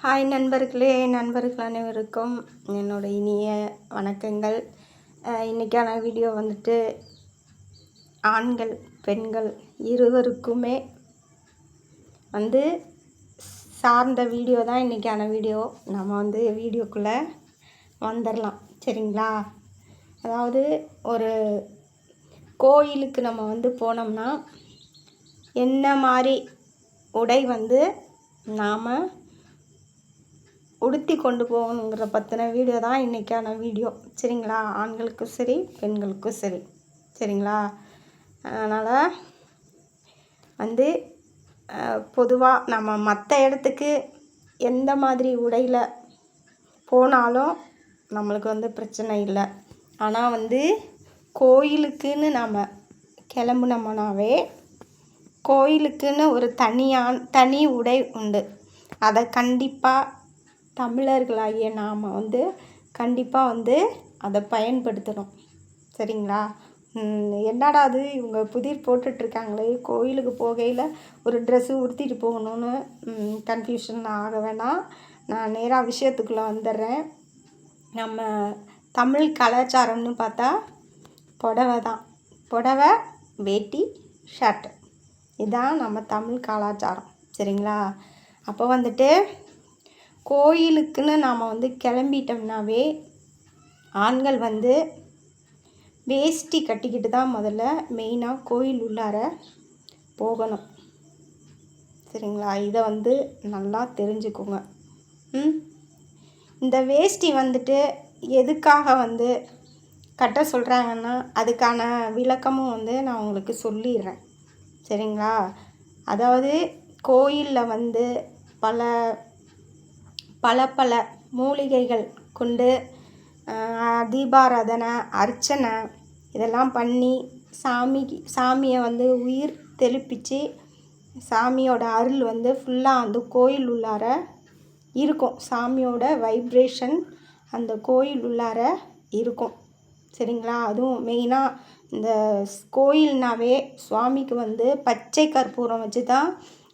Hi நண்பர்களே, நண்பர்கள் அனைவருக்கும் என்னோட இனிய வணக்கங்கள். இன்றைக்கான வீடியோ வந்துட்டு ஆண்கள் பெண்கள் இருவருக்குமே சார்ந்த வீடியோ தான் இன்றைக்கான வீடியோ. நம்ம வீடியோக்குள்ளே வந்துடலாம், சரிங்களா? அதாவது ஒரு கோயிலுக்கு நம்ம போனோம்னா என்ன மாதிரி உடை நாம் உடுத்தி கொண்டு போகணுங்கிற பற்றின வீடியோ தான் இன்றைக்கான வீடியோ, சரிங்களா? ஆண்களுக்கும் சரி பெண்களுக்கும் சரி, சரிங்களா? அதனால் பொதுவாக நம்ம மற்ற இடத்துக்கு எந்த மாதிரி உடையில் போனாலும் நம்மளுக்கு பிரச்சனை இல்லை. ஆனால் கோயிலுக்குன்னு நாம் கிளம்புனோம்னாவே கோயிலுக்குன்னு ஒரு தனி உடை உண்டு. அதை கண்டிப்பாக தமிழர்களாகிய நாம் கண்டிப்பாக அதை பயன்படுத்தணும், சரிங்களா? என்னடா அது இவங்க புதிர் போட்டுட்ருக்காங்களே, கோயிலுக்கு போகையில் ஒரு ட்ரெஸ்ஸு உடுத்திட்டு போகணுன்னு கன்ஃபியூஷன் ஆக வேணாம். நான் நேராக விஷயத்துக்குள்ளே வந்துடுறேன். நம்ம தமிழ் கலாச்சாரம்னு பார்த்தா புடவை தான். புடவை, வேட்டி, ஷர்ட், இதுதான் நம்ம தமிழ் கலாச்சாரம், சரிங்களா? அப்போ கோயிலுக்குன்னு நாம் கிளம்பிட்டோம்னாவே ஆண்கள் வேஷ்டி கட்டிக்கிட்டு தான் முதல்ல மெயினாக கோயில் உள்ளார போகணும், சரிங்களா? இதை நல்லா தெரிஞ்சுக்கோங்க. இந்த வேஷ்டி எதுக்காக கட்ட சொல்கிறாங்கன்னா அதுக்கான விளக்கமும் நான் உங்களுக்கு சொல்லிடுறேன், சரிங்களா? அதாவது கோயிலில் பல மூலிகைகள் கொண்டு தீபாராதனை, அர்ச்சனை இதெல்லாம் பண்ணி சாமியை உயிர் தெளிப்பிச்சு சாமியோட அருள் ஃபுல்லாக அந்த கோயில் உள்ளார இருக்கும். சாமியோட வைப்ரேஷன் அந்த கோயில் உள்ளார இருக்கும், சரிங்களா? அதுவும் மெயினாக இந்த கோயில்னாவே சுவாமிக்கு பச்சை கற்பூரம் வச்சு தான்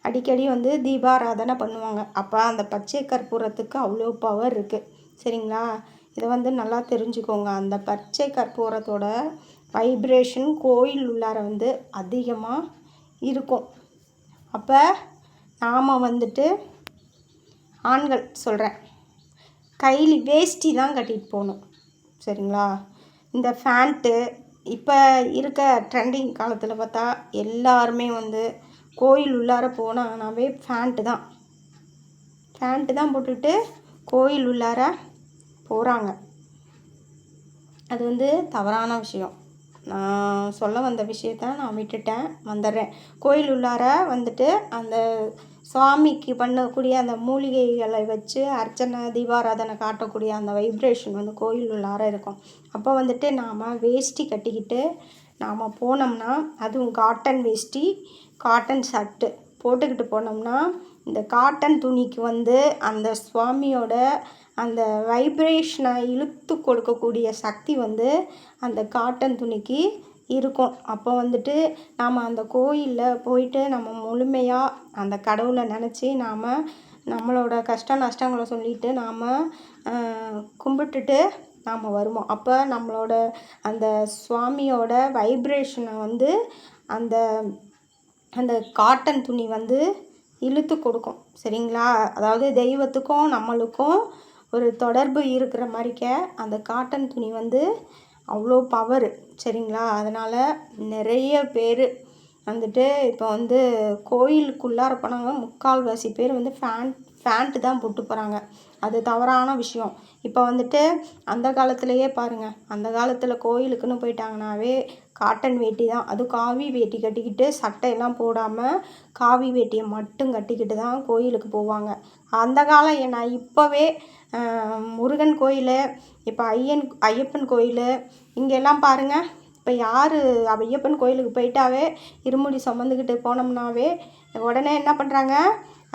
அடிக்கடி தீபாராதனை பண்ணுவாங்க. அப்போ அந்த பச்சை கற்பூரத்துக்கு அவ்வளோ பவர் இருக்குது, சரிங்களா? இதை நல்லா தெரிஞ்சுக்கோங்க. அந்த பச்சை கற்பூரத்தோட வைப்ரேஷன் கோயில் உள்ளார அதிகமாக இருக்கும். அப்போ நாம் ஆண்கள் சொல்கிறேன், கையில் வேஷ்டி தான் கட்டிட்டு போகணும், சரிங்களா? இந்த ஃபேண்ட்டு இப்போ இருக்க ட்ரெண்டிங் காலத்தில் பார்த்தா எல்லாருமே கோயில் உள்ளார போனாங்கனாவே ஃபேண்ட்டு தான் போட்டுட்டு கோயில் உள்ளார போகிறாங்க. அது தவறான விஷயம். நான் சொல்ல வந்த விஷயத்த நான் வந்துடுறேன். கோயில் உள்ளார அந்த சுவாமிக்கு பண்ணக்கூடிய அந்த மூலிகைகளை வச்சு அர்ச்சனை தீபாராதனை காட்டக்கூடிய அந்த வைப்ரேஷன் கோயில் உள்ளார இருக்கும். அப்போ நாம் வேஷ்டி கட்டிக்கிட்டு நாம் போனோம்னா, அதுவும் காட்டன் வேஷ்டி காட்டன் ஷர்ட்டு போட்டுக்கிட்டு போனோம்னா இந்த காட்டன் துணிக்கு அந்த சுவாமியோட அந்த வைப்ரேஷனை இழுத்து கொடுக்கக்கூடிய சக்தி அந்த காட்டன் துணிக்கு இருக்கும். அப்போ நாம் அந்த கோயிலில் போயிட்டு நம்ம முழுமையாக அந்த கடவுளை நினச்சி நாம் நம்மளோட கஷ்ட நஷ்டங்களை சொல்லிவிட்டு நாம் கும்பிட்டுட்டு நாம் வருவோம். அப்போ நம்மளோட அந்த சுவாமியோட வைப்ரேஷனை அந்த அந்த காட்டன் துணி இழுத்து கொடுக்கும், சரிங்களா? அதாவது தெய்வத்துக்கும் நம்மளுக்கும் ஒரு தொடர்பு இருக்கிற மாதிரிக்க அந்த காட்டன் துணி அவ்வளோ பவர், சரிங்களா? அதனால் நிறைய பேர் இப்போ கோயிலுக்குள்ளார போனாங்க முக்கால்வாசி பேர் ஃபேண்ட்டு தான் போட்டு போகிறாங்க. அது தவறான விஷயம். இப்போ அந்த காலத்துலேயே பாருங்கள், அந்த காலத்தில் கோயிலுக்குன்னு போயிட்டாங்கனாவே காட்டன் வேட்டி தான், அதுவும் காவி வேட்டி கட்டிக்கிட்டு சட்டையெல்லாம் போடாமல் காவி வேட்டியை மட்டும் கட்டிக்கிட்டு தான் கோயிலுக்கு போவாங்க. அந்த காலம் நான் இப்போவே முருகன் கோயில், இப்போ ஐயப்பன் கோயில் இங்கெல்லாம் பாருங்கள். இப்போ யார் ஐயப்பன் கோயிலுக்கு போயிட்டாவே இருமுடி சுமந்துக்கிட்டு போனோம்னாவே உடனே என்ன பண்ணுறாங்க,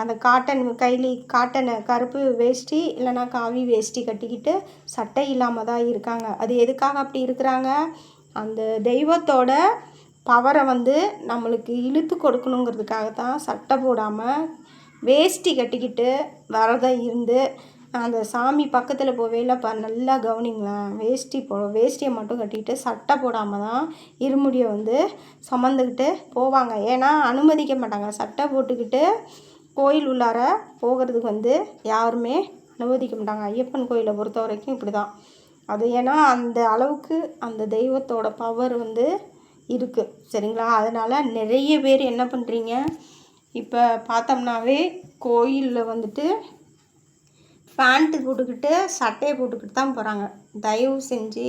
அந்த காட்டனை கருப்பு வேஷ்டி இல்லைன்னா காவி வேஷ்டி கட்டிக்கிட்டு சட்டை இல்லாமல் தான் இருக்காங்க. அது எதுக்காக அப்படி இருக்கிறாங்க? அந்த தெய்வத்தோட பவரை நம்மளுக்கு இழுத்து கொடுக்கணுங்கிறதுக்காக தான் சட்டை போடாமல் வேஷ்டி கட்டிக்கிட்டு விரதம் இருந்து அந்த சாமி பக்கத்தில் போவேல நல்லா கவனிங்களேன். வேஷ்டியை மட்டும் கட்டிக்கிட்டு சட்டை போடாமல் தான் இருமுடியை வந்து சுமந்துக்கிட்டு போவாங்க. ஏன்னா அனுமதிக்க மாட்டாங்க. சட்டை போட்டுக்கிட்டு கோயில் உள்ளார போகிறதுக்கு வந்து யாருமே அனுமதிக்க மாட்டாங்க. ஐயப்பன் கோயிலை பொறுத்த வரைக்கும் இப்படி தான். அது ஏன்னா அந்த அளவுக்கு அந்த தெய்வத்தோட பவர் வந்து இருக்குது. சரிங்களா? அதனால் நிறைய பேர் என்ன பண்ணுறீங்க, இப்போ பார்த்தோம்னாவே கோயிலில் வந்துட்டு பேண்ட்டு போட்டுக்கிட்டு சட்டையை போட்டுக்கிட்டு தான் போகிறாங்க. தயவு செஞ்சு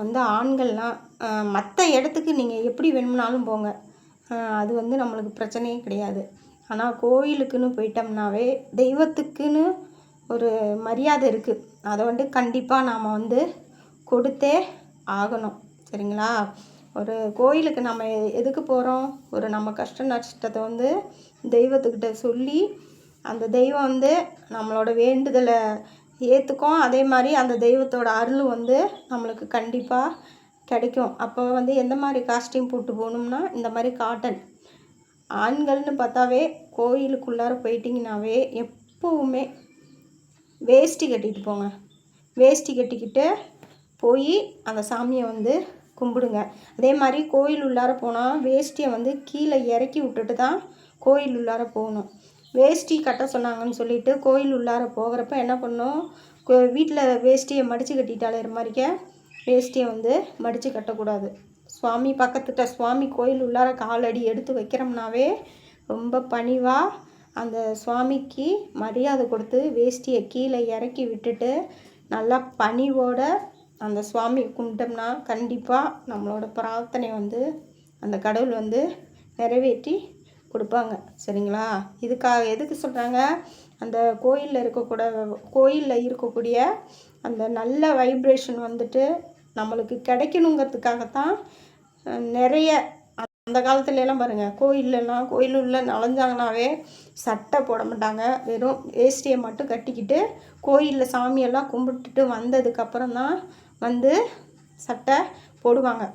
வந்து ஆண்கள்லாம் மற்ற இடத்துக்கு நீங்கள் எப்படி வேணும்னாலும் போங்க, அது வந்து நம்மளுக்கு பிரச்சனையே கிடையாது. ஆனால் கோயிலுக்குன்னு போயிட்டோம்னாவே தெய்வத்துக்குன்னு ஒரு மரியாதை இருக்குது. அதை வந்து கண்டிப்பாக நாம் வந்து கொடுத்தே ஆகணும். சரிங்களா? ஒரு கோயிலுக்கு நம்ம எதுக்கு போகிறோம், ஒரு நம்ம கஷ்ட நஷ்டத்தை வந்து தெய்வத்துக்கிட்ட சொல்லி அந்த தெய்வம் வந்து நம்மளோட வேண்டுதலை ஏற்றுக்கும். அதே மாதிரி அந்த தெய்வத்தோட அருள் வந்து நம்மளுக்கு கண்டிப்பாக கிடைக்கும். அப்போ வந்து எந்த மாதிரி காஸ்டியூம் போட்டு போகணும்னா இந்த மாதிரி காட்டன். ஆண்கள்னு பார்த்தாவே கோயிலுக்குள்ளார போயிட்டிங்கனாவே எப்போவுமே வேஷ்டி கட்டிட்டு போங்க. வேஷ்டி கட்டிக்கிட்டு போய் அந்த சாமியை வந்து கும்பிடுங்க. அதே மாதிரி கோயில் உள்ளார போனால் வேஷ்டியை வந்து கீழே இறக்கி விட்டுட்டு தான் கோயில் உள்ளார போகணும். வேஷ்டி கட்ட சொன்னாங்கன்னு சொல்லிட்டு கோயில் உள்ளார போகிறப்ப என்ன பண்ணணும், வீட்டில் வேஷ்டியை மடித்து கட்டிட்டாலே மாதிரிக்க வேஷ்டியை வந்து மடித்து கட்டக்கூடாது. சுவாமி பக்கத்துட்ட சுவாமி கோயில் உள்ளார காலடி எடுத்து வைக்கிறோம்னாவே ரொம்ப பணிவாக அந்த சுவாமிக்கு மரியாதை கொடுத்து வேஷ்டியை கீழே இறக்கி விட்டுட்டு நல்லா பணிவோட அந்த சுவாமி கும்பிட்டோம்னா கண்டிப்பாக நம்மளோட பிரார்த்தனை வந்து அந்த கடவுள் வந்து நிறைவேற்றி கொடுப்பாங்க. சரிங்களா? எதுக்கு சொல்கிறாங்க, அந்த கோயிலில் இருக்கக்கூடிய அந்த நல்ல வைப்ரேஷன் வந்துட்டு நம்மளுக்கு கிடைக்கணுங்கிறதுக்காகத்தான். நிறைய அந்த காலத்துலலாம் பாருங்கள், கோயிலுள்ள நுழைஞ்சாங்கனாவே சட்டை போட மாட்டாங்க. வெறும் வேஷ்டியை மட்டும் கட்டிக்கிட்டு கோயிலில் சாமியெல்லாம் கும்பிட்டுட்டு வந்ததுக்கப்புறம் தான் வந்து சட்டை போடுவாங்க.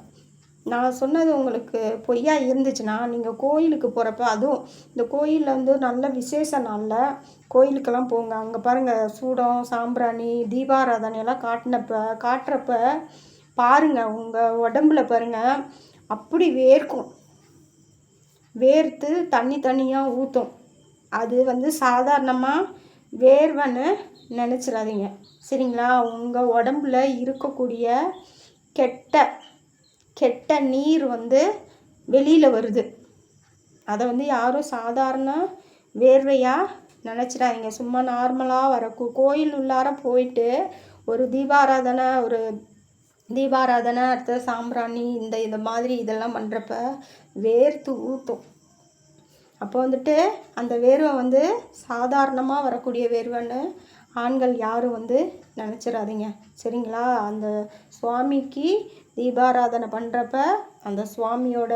நான் சொன்னது உங்களுக்கு பொய்யா இருந்துச்சுன்னா நீங்கள் கோயிலுக்கு போகிறப்ப, அதுவும் இந்த கோயிலில் வந்து நல்ல விசேஷ நாளில் கோயிலுக்கெல்லாம் போங்க. அங்கே பாருங்கள், சூடம் சாம்பிராணி தீபாராதனையெல்லாம் காட்டுறப்ப பாருங்கள், உங்கள் உடம்புல பாருங்கள் அப்படி வேர்த்து தண்ணியாக ஊற்றும். அது வந்து சாதாரணமாக வேர்வைன்னு நினச்சிடாதீங்க. சரிங்களா? உங்கள் உடம்புல இருக்கக்கூடிய கெட்ட நீர் வந்து வெளியில் வருது. அதை வந்து யாரும் சாதாரண வேர்வையாக நினச்சிடாதீங்க. சும்மா நார்மலாக வர கோயில் உள்ளார போயிட்டு ஒரு தீபாராதனை அடுத்த சாம்பிராணி இந்த மாதிரி இதெல்லாம் பண்ணுறப்ப வேர்த்து ஊற்றும். அப்போ வந்துட்டு அந்த வேர்வை வந்து சாதாரணமாக வரக்கூடிய வேர்வைன்னு ஆண்கள் யாரும் வந்து நினச்சிடாதீங்க. சரிங்களா? அந்த சுவாமிக்கு தீபாராதனை பண்ணுறப்ப அந்த சுவாமியோட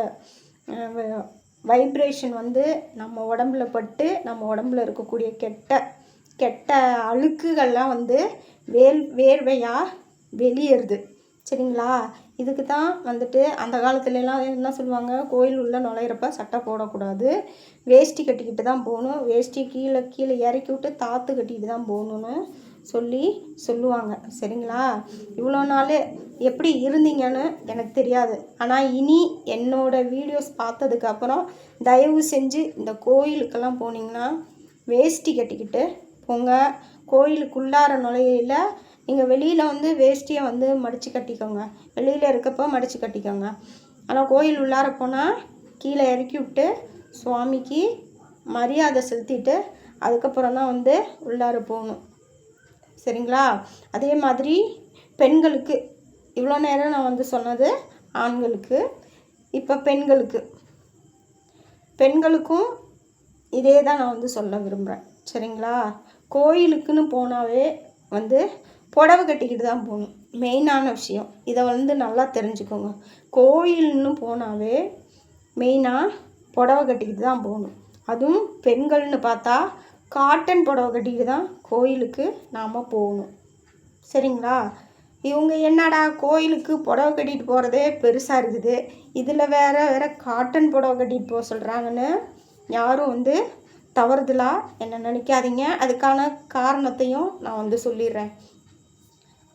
வைப்ரேஷன் வந்து நம்ம உடம்புல பட்டு நம்ம உடம்புல இருக்கக்கூடிய கெட்ட அழுக்குகள்லாம் வந்து வேர்வையாக வெளியேறுது. சரிங்களா? இதுக்கு தான் வந்துட்டு அந்த காலத்துலலாம் என்ன சொல்லுவாங்க, கோயில் உள்ள நுழையிறப்ப சட்டை போடக்கூடாது, வேஷ்டி கட்டிக்கிட்டு தான் போகணும், வேஷ்டி கீழே இறக்கி விட்டு தாத்து கட்டிக்கிட்டு தான் போகணுன்னு சொல்லுவாங்க. சரிங்களா? இவ்வளோ நாள் எப்படி இருந்தீங்கன்னு எனக்கு தெரியாது. ஆனால் இனி என்னோடய வீடியோஸ் பார்த்ததுக்கப்புறம் தயவு செஞ்சு இந்த கோயிலுக்கெல்லாம் போனீங்கன்னா வேஷ்டி கட்டிக்கிட்டு போங்க. கோயிலுக்குள்ளார நுழையில நீங்கள் வெளியில் வந்து வேஷ்டியை வந்து மடித்து கட்டிக்கோங்க, வெளியில் இருக்கப்போ மடித்து கட்டிக்கோங்க. ஆனால் கோயில் உள்ளார போனால் கீழே இறக்கி விட்டு சுவாமிக்கு மரியாதை செலுத்திட்டு அதுக்கப்புறம் தான் வந்து உள்ளார போகணும். சரிங்களா? அதே மாதிரி பெண்களுக்கு இவ்வளோ நேரம் நான் வந்து சொன்னது ஆண்களுக்கு. இப்போ பெண்களுக்கும் இதே தான் நான் வந்து சொல்ல விரும்புகிறேன். சரிங்களா? கோயிலுக்குன்னு போனாவே வந்து புடவை கட்டிக்கிட்டு தான் போகணும். மெயினான விஷயம் இதை வந்து நல்லா தெரிஞ்சுக்கோங்க. கோயில்னு போனாவே மெயினாக புடவை கட்டிக்கிட்டு தான் போகணும். அதுவும் பெண்கள்னு பார்த்தா காட்டன் புடவை கட்டிக்கிட்டு தான் கோயிலுக்கு நாம் போகணும். சரிங்களா? இவங்க என்னடா கோயிலுக்கு புடவை கட்டிட்டு போகிறதே பெருசாக இருக்குது, இதில் வேறு காட்டன் புடவை கட்டிட்டு போக சொல்கிறாங்கன்னு யாரும் வந்து தவறுதலாக என்ன நினைக்காதீங்க. அதுக்கான காரணத்தையும் நான் வந்து சொல்லிடுறேன்.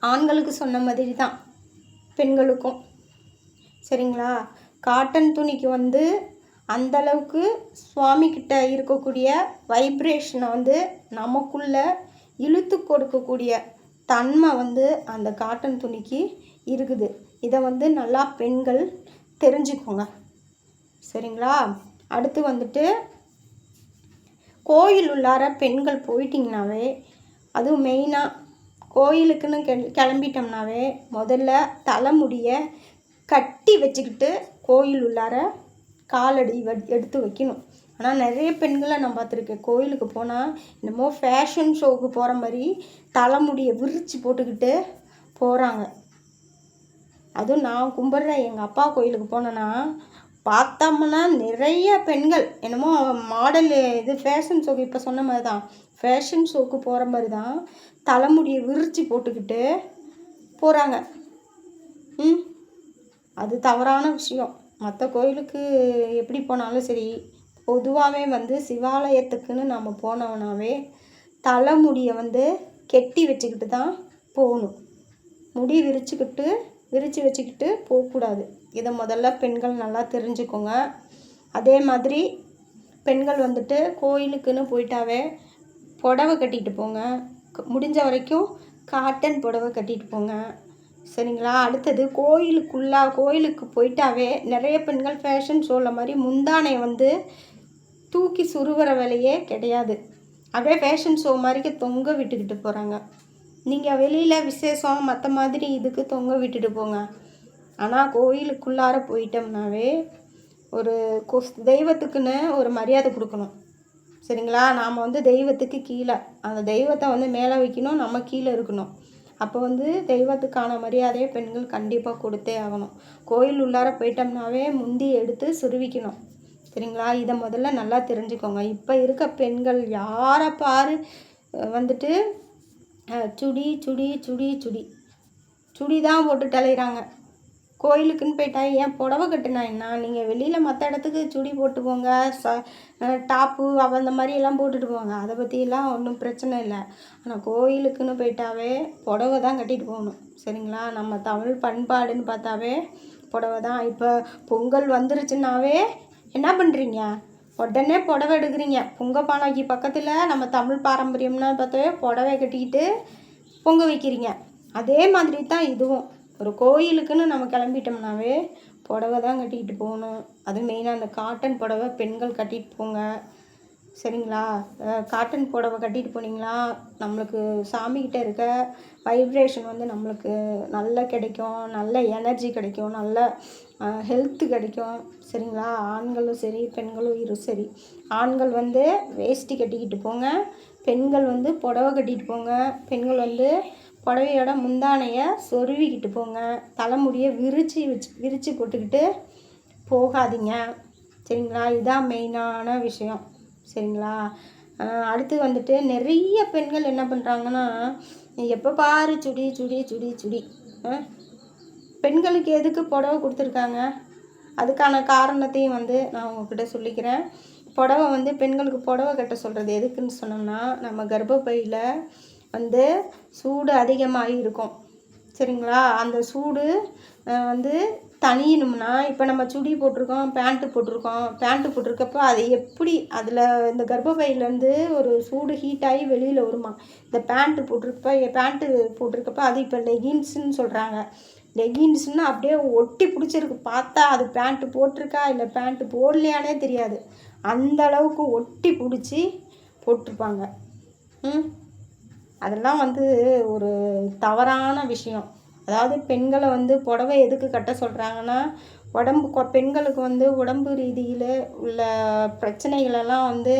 ஆண்களுக்கு சொன்ன மாதிரி தான் பெண்களுக்கும், சரிங்களா? காட்டன் துணிக்கு வந்து அந்தளவுக்கு சுவாமிக்கிட்ட இருக்கக்கூடிய வைப்ரேஷனை வந்து நமக்குள்ளே இழுத்து கொடுக்கக்கூடிய தன்மை வந்து அந்த காட்டன் துணிக்கு இருக்குது. இதை வந்து நல்லா பெண்கள் தெரிஞ்சுக்கோங்க, சரிங்களா? அடுத்து வந்துட்டு கோயில் உள்ளார பெண்கள் போயிட்டிங்கனாவே, அதுவும் மெயினாக கோயிலுக்குன்னு கிளம்பிட்டோம்னாவே முதல்ல தலைமுடியை கட்டி வச்சுக்கிட்டு கோயில் உள்ளார காலடி எடுத்து வைக்கணும். ஆனால் நிறைய பெண்களை நான் பார்த்துருக்கேன், கோயிலுக்கு போனால் என்னமோ ஃபேஷன் ஷோவுக்கு போகிற மாதிரி தலைமுடியை விரித்து போட்டுக்கிட்டு போகிறாங்க. அதுவும் நான் கும்பிட்ற எங்கள் அப்பா கோயிலுக்கு போனேன்னா பார்த்தோம்னா நிறைய பெண்கள் என்னமோ மாடல் இது ஃபேஷன் ஷோக்கு இப்போ சொன்ன மாதிரி தான் ஃபேஷன் ஷோவுக்கு போகிற மாதிரி தான் தலைமுடியை விரித்து போட்டுக்கிட்டு போகிறாங்க. அது தவறான விஷயம். மற்ற கோயிலுக்கு எப்படி போனாலும் சரி, பொதுவாகவே வந்து சிவாலயத்துக்குன்னு நம்ம போனோம்னாவே தலைமுடியை வந்து கெட்டி வச்சுக்கிட்டு தான் போகணும். முடி விரித்து வச்சுக்கிட்டு போகக்கூடாது. இதை முதல்ல பெண்கள் நல்லா தெரிஞ்சுக்கோங்க. அதே மாதிரி பெண்கள் வந்துட்டு கோயிலுக்குன்னு போயிட்டாவே புடவை கட்டிட்டு போங்க. முடிஞ்ச வரைக்கும் காட்டன் புடவை கட்டிட்டு போங்க, சரிங்களா? அடுத்தது கோயிலுக்கு போயிட்டாவே நிறைய பெண்கள் ஃபேஷன் ஷோவில் மாதிரி முந்தானையை வந்து தூக்கி சுருகிற வேலையே கிடையாது. அப்படியே ஃபேஷன் ஷோ மாதிரிக்கு தொங்க விட்டுக்கிட்டு போகிறாங்க. நீங்கள் வெளியில் விசேஷம் மற்ற மாதிரி இதுக்கு தொங்க விட்டுட்டு போங்க. ஆனால் கோயிலுக்குள்ளார போயிட்டோம்னாவே ஒரு தெய்வத்துக்குன்னு ஒரு மரியாதை கொடுக்கணும், சரிங்களா? நாம் வந்து தெய்வத்துக்கு கீழே, அந்த தெய்வத்தை வந்து மேலே வைக்கணும், நம்ம கீழே இருக்கணும். அப்போ வந்து தெய்வத்துக்கான மரியாதையை பெண்கள் கண்டிப்பாக கொடுத்தே ஆகணும். கோயில் உள்ளார போயிட்டோம்னாவே முந்தி எடுத்து சுருவிக்கணும், சரிங்களா? இதை முதல்ல நல்லா தெரிஞ்சுக்கோங்க. இப்போ இருக்க பெண்கள் யாரை பாரு வந்துட்டு சுடி சுடி சுடி சுடி சுடி தான் போட்டு அலையிறாங்க. கோயிலுக்குன்னு போயிட்டா ஏன் புடவை கட்டுனா என்ன? நீங்கள் வெளியில் மற்ற இடத்துக்கு சுடி போட்டு போங்க, டாப்பு அந்த மாதிரியெல்லாம் போட்டுட்டு போங்க, அதை பற்றியெல்லாம் ஒன்றும் பிரச்சனை இல்லை. ஆனால் கோயிலுக்குன்னு போயிட்டாவே புடவை தான் கட்டிட்டு போகணும், சரிங்களா? நம்ம தமிழ் பண்பாடுன்னு பார்த்தாவே புடவை தான். இப்போ பொங்கல் வந்துருச்சுன்னாவே என்ன பண்ணுறீங்க? உடனே புடவை எடுக்கிறீங்க. பொங்கல் பானைக்கு பக்கத்தில் நம்ம தமிழ் பாரம்பரியம்னா பார்த்தாவே புடவை கட்டிக்கிட்டு பொங்க வைக்கிறீங்க. அதே மாதிரி தான் இதுவும். ஒரு கோயிலுக்குன்னு நம்ம கிளம்பிட்டோம்னாவே புடவை தான் கட்டிக்கிட்டு போகணும். அதுவும் மெயினாக அந்த காட்டன் புடவை பெண்கள் கட்டிட்டு போங்க, சரிங்களா? காட்டன் புடவை கட்டிட்டு போனீங்களா நம்மளுக்கு சாமிக்கிட்ட இருக்க வைப்ரேஷன் வந்து நம்மளுக்கு நல்லா கிடைக்கும், நல்ல எனர்ஜி கிடைக்கும், நல்ல ஹெல்த்து கிடைக்கும், சரிங்களா? ஆண்களும் சரி பெண்களும் சரி. ஆண்கள் வந்து வேஷ்டி கட்டிக்கிட்டு போங்க, பெண்கள் வந்து புடவை கட்டிட்டு போங்க. பெண்கள் வந்து புடவையோட முந்தானையை சொருவிக்கிட்டு போங்க. தலைமுடியை விரித்து போட்டுக்கிட்டு போகாதீங்க, சரிங்களா? இதுதான் மெயினான விஷயம், சரிங்களா? அடுத்து வந்துட்டு நிறைய பெண்கள் என்ன பண்ணுறாங்கன்னா, எப்போ பாரு சுடி சுடி சுடி சுடி. பெண்களுக்கு எதுக்கு புடவை கொடுத்துருக்காங்க? அதுக்கான காரணத்தையும் வந்து நான் உங்ககிட்ட சொல்லிக்கிறேன். புடவை வந்து பெண்களுக்கு புடவை கட்ட சொல்கிறது எதுக்குன்னு சொன்னோம்னா, நம்ம கர்ப்பப்பையில் வந்து சூடு அதிகமாக இருக்கும், சரிங்களா? அந்த சூடு வந்து தணியணும்னா, இப்போ நம்ம சுடி போட்டிருக்கோம், பேண்ட்டு போட்டிருக்கப்போ அது எப்படி அதில் இந்த கர்ப்பப்பையிலேருந்து ஒரு சூடு ஹீட் ஆகி வெளியில் வருமா? இந்த பேண்ட்டு போட்டிருக்கப்போ அது இப்போ லெகின்ஸுன்னு சொல்கிறாங்க. லெகின்ஸ்ன்னு அப்படியே ஒட்டி பிடிச்சிருக்கு. பார்த்தா அது பேண்ட்டு போட்டிருக்கா இல்லை பேண்ட்டு போடலையானே தெரியாது, அந்த அளவுக்கு ஒட்டி பிடிச்சி போட்டிருப்பாங்க. அதெல்லாம் வந்து ஒரு தவறான விஷயம். அதாவது பெண்களை வந்து புடவை எதுக்கு கட்ட சொல்கிறாங்கன்னா, பெண்களுக்கு வந்து உடம்பு ரீதியில் உள்ள பிரச்சனைகளெல்லாம் வந்து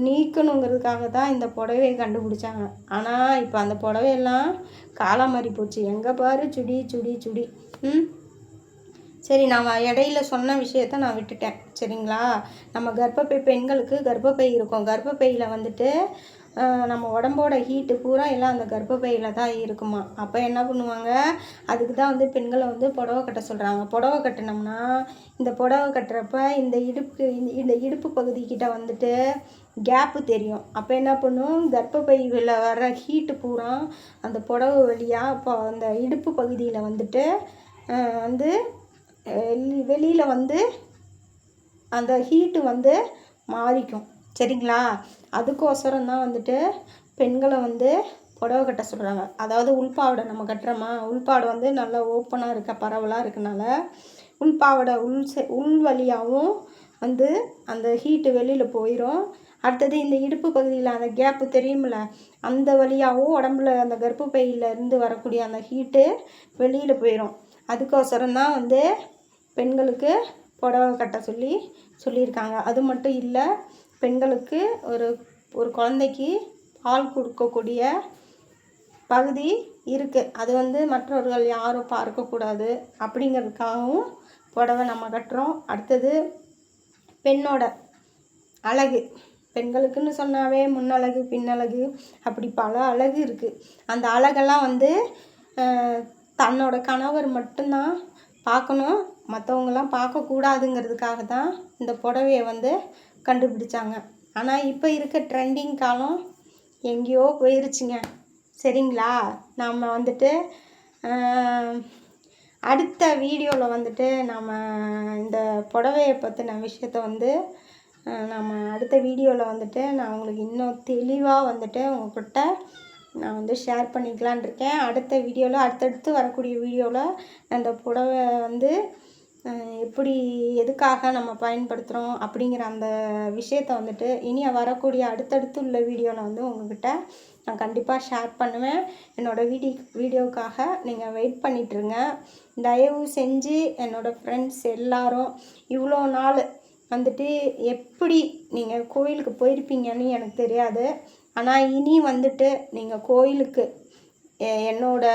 நீக்கணுங்கிறதுக்காக தான் இந்த புடவையை கண்டுபிடிச்சாங்க. ஆனால் இப்போ அந்த புடவையெல்லாம் காலம் மாறி போச்சு. எங்கே பாரு சுடி சுடி சுடி. சரி, நான் இடையில சொன்ன விஷயத்த நான் விட்டுட்டேன், சரிங்களா? நம்ம பெண்களுக்கு கர்ப்பப்பை இருக்கும். கர்ப்பப்பையில் வந்துட்டு நம்ம உடம்போட ஹீட்டு பூரா எல்லாம் அந்த கர்ப்பப்பையில் தான் இருக்குமா. அப்போ என்ன பண்ணுவாங்க, அதுக்கு தான் வந்து பெண்களை வந்து புடவை கட்ட சொல்கிறாங்க. புடவை கட்டினோம்னா இந்த புடவை கட்டுறப்ப இந்த இடுப்பு பகுதிக்கிட்ட வந்துட்டு கேப்பு தெரியும். அப்போ என்ன பண்ணும், கர்ப்பப்பையில் வர ஹீட்டு பூரா அந்த புடவை வழியாக இப்போ அந்த இடுப்பு பகுதியில் வந்துட்டு வந்து வெளியில் வந்து அந்த ஹீட்டு வந்து மாறிக்கும். சரிங்களா? அதுக்கோசரம் தான் வந்துட்டு பெண்களை வந்து புடவை கட்ட சொல்கிறாங்க. அதாவது உள்பாவடை நம்ம கட்டுறோமா, உள்பாவடை வந்து நல்லா ஓப்பனாக இருக்க பரவலாக இருக்கனால உள்பாவடை உள் வழியாகவும் வந்து அந்த ஹீட்டு வெளியில் போயிடும். அடுத்தது இந்த இடுப்பு பகுதியில் அந்த கேப்பு தெரியுமில்ல, அந்த வழியாகவும் உடம்புல அந்த கர்ப்பப்பையிலேருந்து வரக்கூடிய அந்த ஹீட்டு வெளியில் போயிடும். அதுக்கோசரம் தான் வந்து பெண்களுக்கு புடவை கட்ட சொல்லியிருக்காங்க. அது மட்டும் இல்லை, பெண்களுக்கு ஒரு குழந்தைக்கு பால் கொடுக்கக்கூடிய பகுதி இருக்குது. அது வந்து மற்றவர்கள் யாரும் பார்க்கக்கூடாது அப்படிங்கிறதுக்காகவும் புடவை நம்ம கட்டுறோம். அடுத்தது பெண்ணோட அழகு, பெண்களுக்குன்னு சொன்னாவே முன்னழகு பின்னழகு அப்படி பல அழகு இருக்குது. அந்த அழகெல்லாம் வந்து தன்னோட கணவர் மட்டும்தான் பார்க்கணும், மற்றவங்களாம் பார்க்கக்கூடாதுங்கிறதுக்காக தான் இந்த புடவையை வந்து கண்டுபிடிச்சாங்க. ஆனால் இப்போ இருக்க ட்ரெண்டிங் காலம் எங்கேயோ போயிருச்சுங்க. சரிங்களா? நம்ம வந்துட்டு அடுத்த வீடியோவில் வந்துட்டு நம்ம இந்த புடவையை பற்றின விஷயத்த வந்து நம்ம அடுத்த வீடியோவில் வந்துட்டு நான் உங்களுக்கு இன்னும் தெளிவாக வந்துட்டு உங்கள்கிட்ட நான் வந்து ஷேர் பண்ணிக்கலான் இருக்கேன். அடுத்த வீடியோவில் அடுத்தடுத்து வரக்கூடிய வீடியோவில் அந்த புடவை வந்து எப்படி எதுக்காக நம்ம பயன்படுத்துகிறோம் அப்படிங்கிற அந்த விஷயத்த வந்துட்டு இனி வரக்கூடிய அடுத்தடுத்து உள்ள வீடியோவில் வந்து உங்கள்கிட்ட நான் கண்டிப்பாக ஷேர் பண்ணுவேன். என்னோடய வீடியோவுக்காக நீங்கள் வெயிட் பண்ணிட்டுருங்க. தயவு செஞ்சு என்னோடய ஃப்ரெண்ட்ஸ் எல்லாரும் இவ்வளோ நாள் வந்துட்டு எப்படி நீங்கள் கோயிலுக்கு போயிருப்பீங்கன்னு எனக்கு தெரியாது. ஆனால் இனி வந்துட்டு நீங்கள் கோயிலுக்கு என்னோட